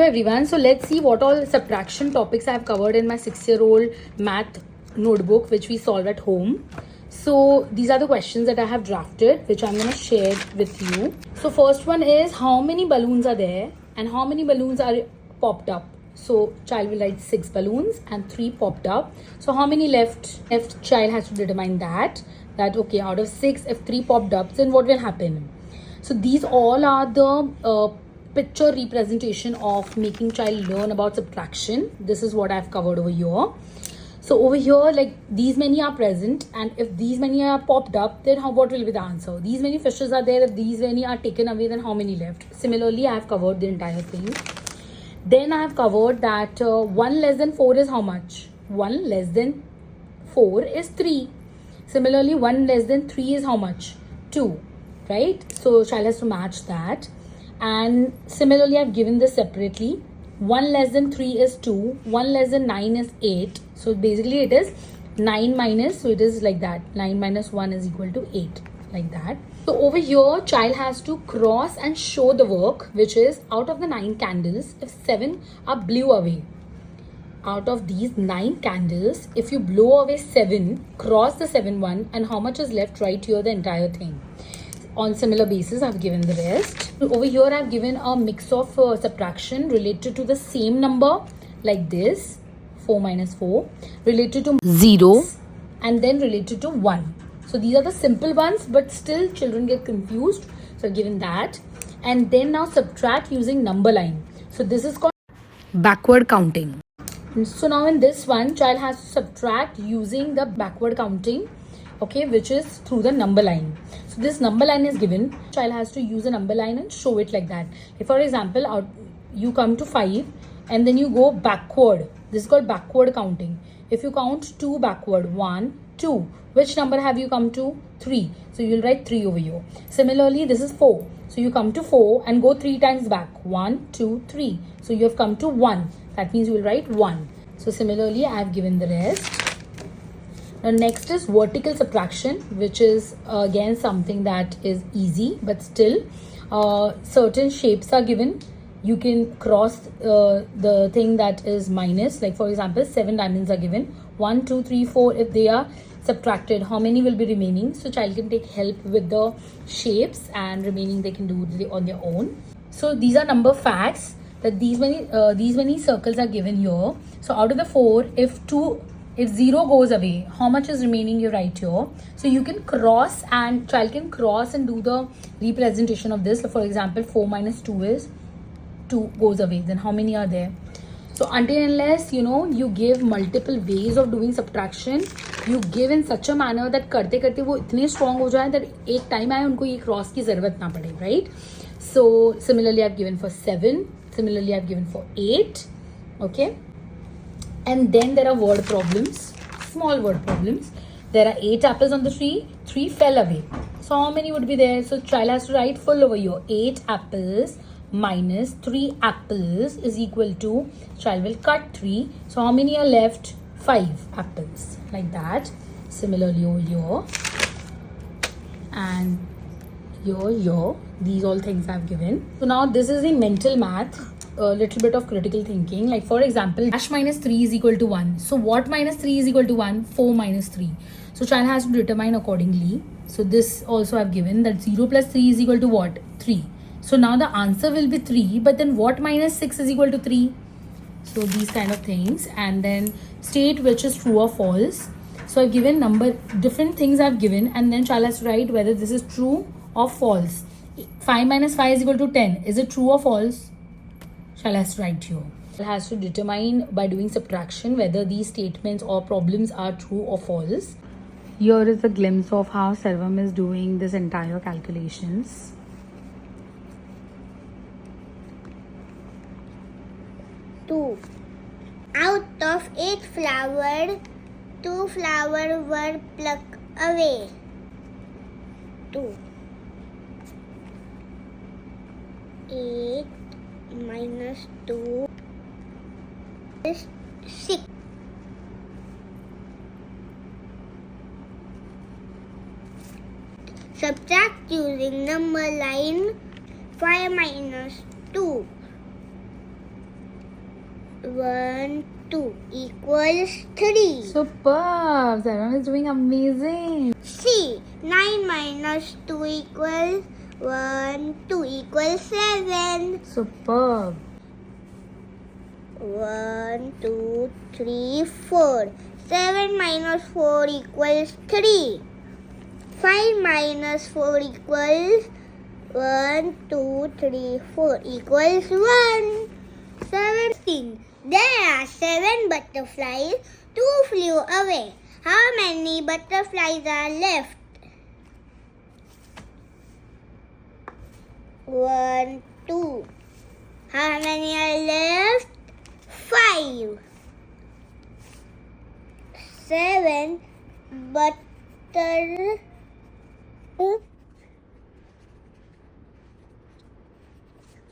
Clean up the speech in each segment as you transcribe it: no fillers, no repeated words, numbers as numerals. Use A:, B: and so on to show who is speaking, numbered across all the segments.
A: Hello everyone, so let's see what all subtraction topics I have covered in my 6-year-old math notebook which we solve at home. So these are the questions that I have drafted which I'm going to share with you. So first one is how many balloons are there and how many balloons are popped up. So child will write 6 balloons and 3 popped up. So how many left child has to determine that okay, out of 6 if 3 popped up then what will happen. So these all are the picture representation of making child learn about subtraction. This is what I've covered over here. So over here, like these many are present, and if these many are popped up, then what will be the answer? These many fishes are there. If these many are taken away, then how many left? Similarly, I have covered the entire thing. Then I have covered that 1 less than 4 is how much? 1 less than 4 is 3. Similarly, 1 less than 3 is how much? 2, right? So child has to match that. And similarly, I've given this separately. 1 less than 3 is 2. 1 less than 9 is 8. So basically it is 9 minus, so it is like that. 9 minus 1 is equal to 8, like that. So over here, child has to cross and show the work, which is out of the 9 candles, if 7 are blew away. Out of these 9 candles, if you blow away 7, cross the 7 one, and how much is left, write here the entire thing. On similar basis, I've given the rest. Over here, I've given a mix of subtraction related to the same number like this, 4 minus 4, related to 0, and then related to 1. So these are the simple ones, but still children get confused. So I've given that. And then now subtract using number line. So this is called backward counting. So now in this one, child has to subtract using the backward counting, okay, which is through the number line. So this number line is given. Child has to use a number line and show it like that. If for example, you come to 5 and then you go backward. This is called backward counting. If you count 2 backward, 1, 2. Which number have you come to? 3. So you will write 3 over here. Similarly, this is 4. So you come to 4 and go 3 times back. 1, 2, 3. So you have come to 1. That means you will write 1. So similarly, I have given the rest. Now next is vertical subtraction, which is again something that is easy, but still certain shapes are given. You can cross the thing that is minus, like for example 7 diamonds are given, 1, 2, 3, 4. If they are subtracted, how many will be remaining? So child can take help with the shapes, and remaining they can do on their own. So these are number facts, that these many circles are given here. So out of the 4, if 0 goes away, how much is remaining, you write here. So you can cross, and child can cross and do the representation of this. So for example, 4 minus 2 is 2 goes away. Then how many are there? So until unless you give multiple ways of doing subtraction, you give in such a manner that करते करते वो इतने strong हो जाए that एक time आए उनको ये cross की ज़रूरत ना पड़े, right? So similarly, I've given for 7. Similarly, I've given for 8. Okay. And then there are word problems, small word problems. There are 8 apples on the tree, 3 fell away. So how many would be there? So child has to write full over here. 8 apples minus 3 apples is equal to, child will cut 3. So how many are left? 5 apples, like that. Similarly over here. And here, these all things I've given. So now this is the mental math. A little bit of critical thinking, like for example, dash minus 3 is equal to 1. So what minus 3 is equal to 1? 4 minus 3. So child has to determine accordingly. So this also I've given, that 0 plus 3 is equal to what? 3. So now the answer will be 3, but then what minus 6 is equal to 3? So these kind of things, and then state which is true or false. So I've given different things I've given, and then child has to write whether this is true or false. 5 minus 5 is equal to 10. Is it true or false? Child has to write here. Child has to determine by doing subtraction whether these statements or problems are true or false. Here is a glimpse of how Sarvam is doing this entire calculations.
B: Two. Out of 8 flowers, 2 flowers were plucked away. 2. 8 minus 2 is 6. Subtract using number line. 5 minus 2 1, 2 equals 3.
A: Superb. Everyone is doing amazing.
B: C. 9 minus 2 equals 1, 2 equals 7.
A: Superb.
B: 1, 2, 3, 4. 7 minus 4 equals 3. 5 minus 4 equals 1, 2, 3, 4 equals 1. 17. There are 7 butterflies. 2 flew away. How many butterflies are left? 1, 2. How many are left? 5. 7 butter.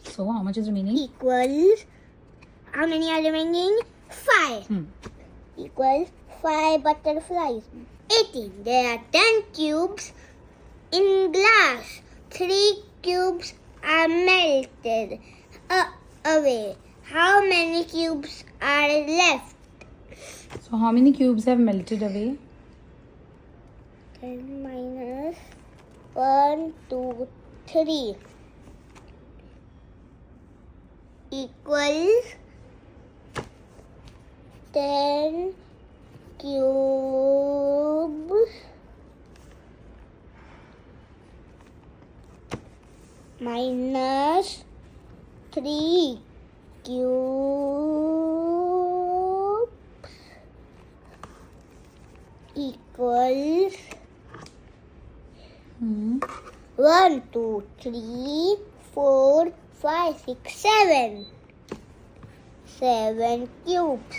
A: So how much is remaining?
B: Equals. How many are remaining? 5. Equals 5 butterflies. 18. There are 10 cubes in glass. 3 cubes are melted away. How many cubes are left?
A: So how many cubes have melted away?
B: 10 minus 1, 2, 3 equals 10 cubes minus 3 cubes equals 1, 2, 3, 4, 5, 6, 7. 7 cubes.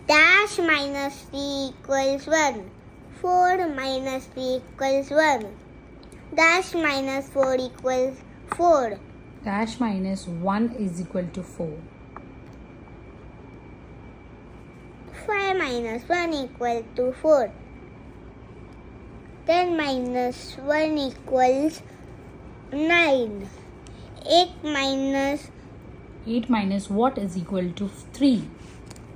B: Dash minus 3 equals 1. 4 minus 3 equals 1. Dash minus 4 equals 4.
A: Dash minus 1 is equal to 4.
B: 5 minus 1 equal to 4. 10 minus 1 equals 9.
A: 8 minus what is equal to 3?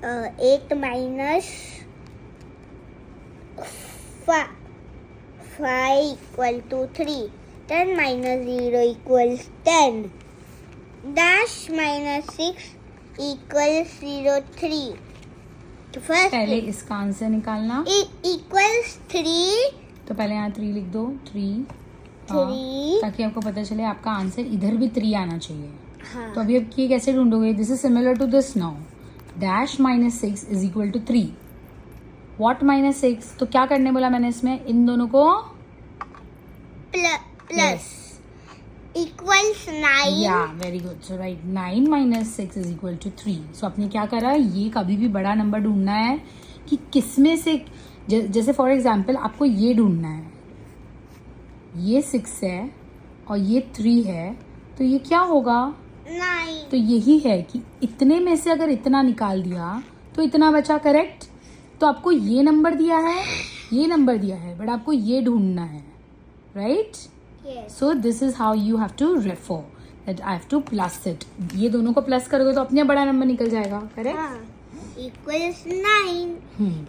B: 8 minus 5 equal to 3. 10 minus 0 equals 10. Dash minus 6 equals 0, 3. तो first
A: पहले इसका answer निकालना.
B: Equals 3.
A: तो पहले यहाँ 3 लिख दो. 3 ताकि आपको पता चले आपका आंसर इधर भी 3 आना चाहिए.
B: हाँ.
A: तो अभी आप ये कैसे ढूंढोगे? This is similar to this now. Dash minus 6 is equal to 3. What minus 6? तो क्या करने बोला मैंने इसमें? इन दोनों को
B: plus equals 9.
A: Yeah very good. So right 9 minus 6 is equal to 3. So आपने क्या करा? ये कभी भी बड़ा नंबर ढूंढना है कि किसमें से, जैसे फॉर एग्जाम्पल आपको ये ढूंढना है. ये 6 है और ये 3 है, तो ये क्या होगा?
B: 9.
A: तो यही है कि इतने में से अगर इतना निकाल दिया तो इतना बचा. करेक्ट. तो आपको ये नंबर दिया है, ये नंबर दिया है, बट आपको ये ढूंढना है. Right. So this is how you have to refer that I have to plus it. ये दोनों को प्लस करोगे तो अपने बड़ा नंबर निकल जाएगा. Correct.
B: Equals 9.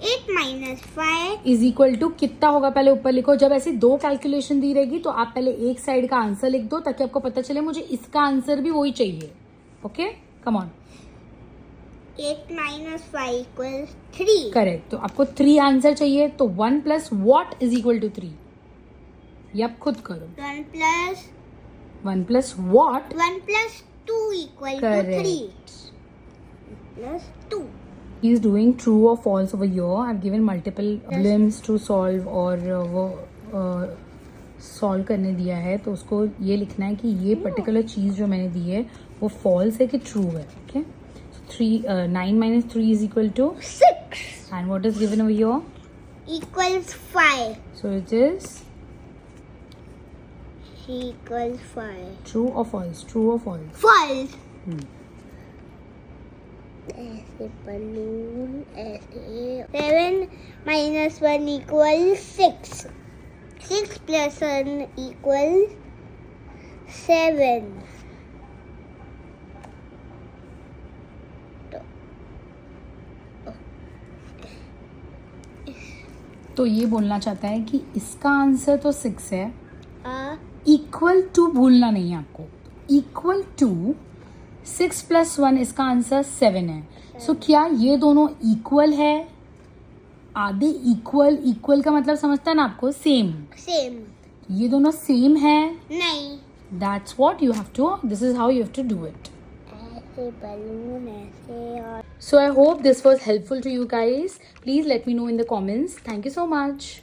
B: 8 minus 5
A: is equal to कितना होगा? पहले ऊपर लिखो. जब ऐसे 2 कैलकुलेशन दी रहेगी तो आप पहले एक साइड का आंसर लिख दो ताकि आपको पता चले मुझे इसका आंसर भी वही चाहिए. Okay, come on.
B: 8 minus 5 equals 3.
A: Correct. तो आपको 3 आंसर चाहिए, तो 1 plus what is equal to 3. ये आप खुद करो.
B: 1 plus
A: 1 plus what
B: 1 plus 2 equal to 3 plus 2.
A: he is doing true or false over here. I've given multiple problems to solve और वो सॉल्व करने दिया है, तो उसको ये लिखना है कि ये पर्टिकुलर चीज जो मैंने दी है वो फॉल्स है कि ट्रू है. Okay. So 9 minus 3 is equal to
B: 6
A: and what is given over here?
B: equals 5.
A: So it is
B: equals 5.
A: true or false? True or false?
B: False. ऐसे बलून ऐसे. 7 minus 1 equals 6. 6 plus 1 equals 7.
A: तो ये बोलना चाहता है कि इसका आंसर तो 6 है,
B: A
A: इक्वल टू भूलना नहीं है आपको, इक्वल टू 6 + 1 इसका आंसर 7 है. सो क्या ये दोनों इक्वल है? आधे इक्वल, इक्वल का मतलब समझता है ना आपको, सेम.
B: same.
A: ये दोनों सेम है.
B: नहीं.
A: That's what you have to, this is how you have to do it.
B: ऐसे balloon ऐसे और
A: So I hope this was helpful to you guys. Please let me know in the comments. Thank you so much.